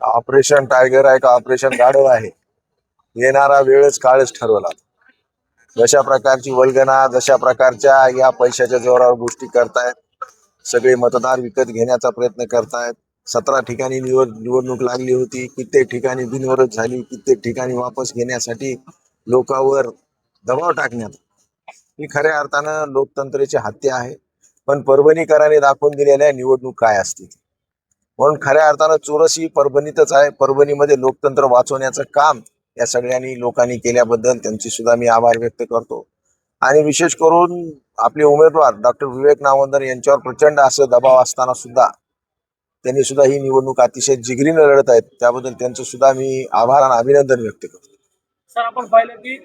Operation tiger आहे का operation गाढव आहे, येणारा वेळच काळच ठरवला. जशा प्रकारची वल्गना, जशा प्रकारच्या या पैशाच्या जोरावर गोष्टी करतायत, सगळे मतदार विकत घेण्याचा प्रयत्न करतायत. 17 ठिकाणी निवडणूक लागली होती, कित्येक ठिकाणी बिनविरोध झाली, कित्येक ठिकाणी वापस घेण्यासाठी लोकांवर दबाव टाकण्यात, ही खऱ्या अर्थानं लोकतंत्राची हत्या आहे. पण परभणीकरांनी दाखवून दिलेल्या निवडणूक काय असते, म्हणून खऱ्या अर्थानं चोरस ही परभणीतच आहे. परभणीमध्ये लोकतंत्र वाचवण्याचं काम या सगळ्यांनी लोकांनी केल्याबद्दल त्यांची सुद्धा मी आभार व्यक्त करतो. आणि विशेष करून आपले उमेदवार डॉक्टर विवेक नावंदर यांच्यावर प्रचंड असं दबाव असताना सुद्धा त्यांनी सुद्धा ही निवडणूक अतिशय जिगरीने लढत आहेत. त्याबद्दल त्यांचं सुद्धा मी आभार आणि अभिनंदन व्यक्त करतो. सर, आपण पाहिलं की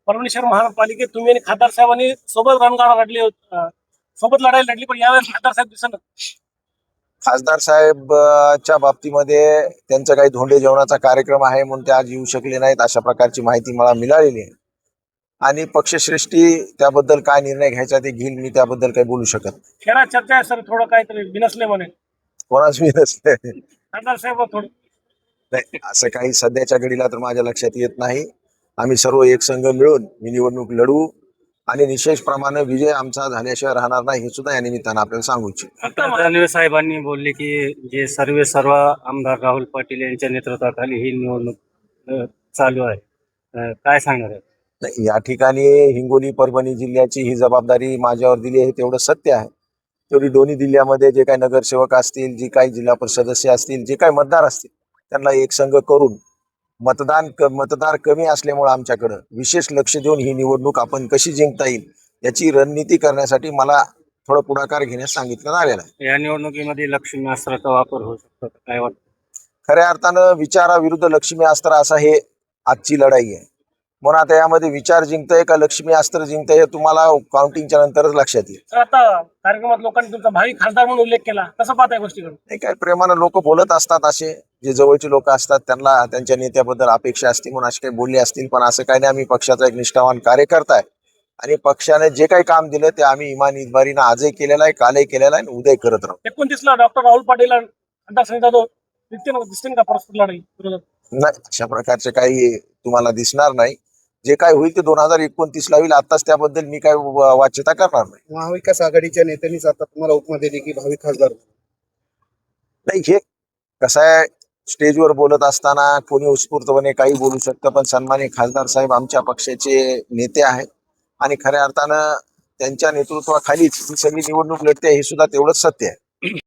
परभणी शहर महानगरपालिकेत तुम्ही आणि खासदार साहेबांनी सोबत रणगाडा लढली, सोबत लढाई लढली, पण यावेळेस खासदार साहेब दिसत. खासदार साहेबच्या बाबतीमध्ये त्यांचा काही धोंडे जेवणाचा कार्यक्रम आहे म्हणून ते आज येऊ शकले नाहीत, अशा प्रकारची माहिती मला मिळालेली आहे. आणि पक्षश्रेष्ठी त्याबद्दल काय निर्णय घ्यायचा ते घेईल, मी त्याबद्दल काही बोलू शकत नाही. खेळात चर्चा आहे सर, थोडं काहीतरी बिनसले म्हणे कोणाच मी नसते खासदार साहेब थोडं. नाही, असं काही सध्याच्या घडीला तर माझ्या लक्षात येत नाही. आम्ही सर्व एक संघ मिळून ही निवडणूक लढू आणि निश्चितप्रमाणे विजय आमचा झाल्याशिवाय राहणार नाही, हे सुद्धा या निमित्तानं आपल्याला सांगू इच्छितो. दानवे साहेबांनी बोलले की जे सर्व आमदार राहुल पाटील यांच्या नेतृत्वाखाली ही निवडणूक चालू आहे, काय सांगणार आहे? नाही, या ठिकाणी हिंगोली परभणी जिल्ह्याची ही जबाबदारी माझ्यावर दिली आहे, तेवढं सत्य आहे. तेवढी दोन्ही जिल्ह्यामध्ये जे काही नगरसेवक असतील, जे काही जिल्हा परिषद सदस्य असतील, जे काही मतदार असतील, त्यांना एक संघ करून मतदार कमी असल्यामुळे आमच्याकडं विशेष लक्ष देऊन ही निवडणूक आपण कशी जिंकता येईल याची रणनीती करण्यासाठी मला थोडं पुढाकार घेण्यास सांगितलं आलेलं आहे. या निवडणुकीमध्ये लक्ष्मी अस्त्राचा वापर होऊ शकतो, काय वाटतं? खऱ्या अर्थानं विचाराविरुद्ध लक्ष्मी अस्त्र असा हे आजची लढाई आहे. म्हणून आता यामध्ये विचार जिंकतंय का लक्ष्मी अस्त्र जिंकतंय हे तुम्हाला काउंटिंगच्या नंतरच लक्षात येईल. सर, आता कार्यक्रमात लोकांनी तुमचा भावी खासदार म्हणून उल्लेख केला, कसं पाहताय गोष्टीकडे? नाही, काय प्रेमानं लोक बोलत असतात, असे जे जवळचे लोक असतात त्यांना त्यांच्या नेत्याबद्दल अपेक्षा असते म्हणून असे काही बोलले असतील, पण असं काही नाही. आम्ही पक्षाचा एक निष्ठावान कार्यकर्ता आहे आणि पक्षाने जे काही काम दिलं ते आम्ही इमान इतबारीनं आजही केलेलं आहे, कालही केलेलं आहे आणि उद्याही करत राहू. 29ला डॉक्टर राहुल पाटील खासदार संजय जाधव दिसतील का परस्पर लढाई विरोधात? नाही, अशा प्रकारचे काही तुम्हाला दिसणार नाही. जे काय होईल ते 2029ला होईल. आताच त्याबद्दल मी काय वाच्यता करणार नाही. महाविकास आघाडीच्या नेत्यांनीच आता तुम्हाला उपमा दिली की भावी खासदार. नाही, हे कसं आहे, स्टेजवर बोलत असताना कोणी उत्स्फूर्तपणे काही बोलू शकतं, पण सन्माननीय खासदार साहेब आमच्या पक्षाचे नेते आहेत आणि खऱ्या अर्थानं त्यांच्या नेतृत्वाखालीच ही सगळी निवडणूक लढते, हे सुद्धा तेवढंच सत्य आहे.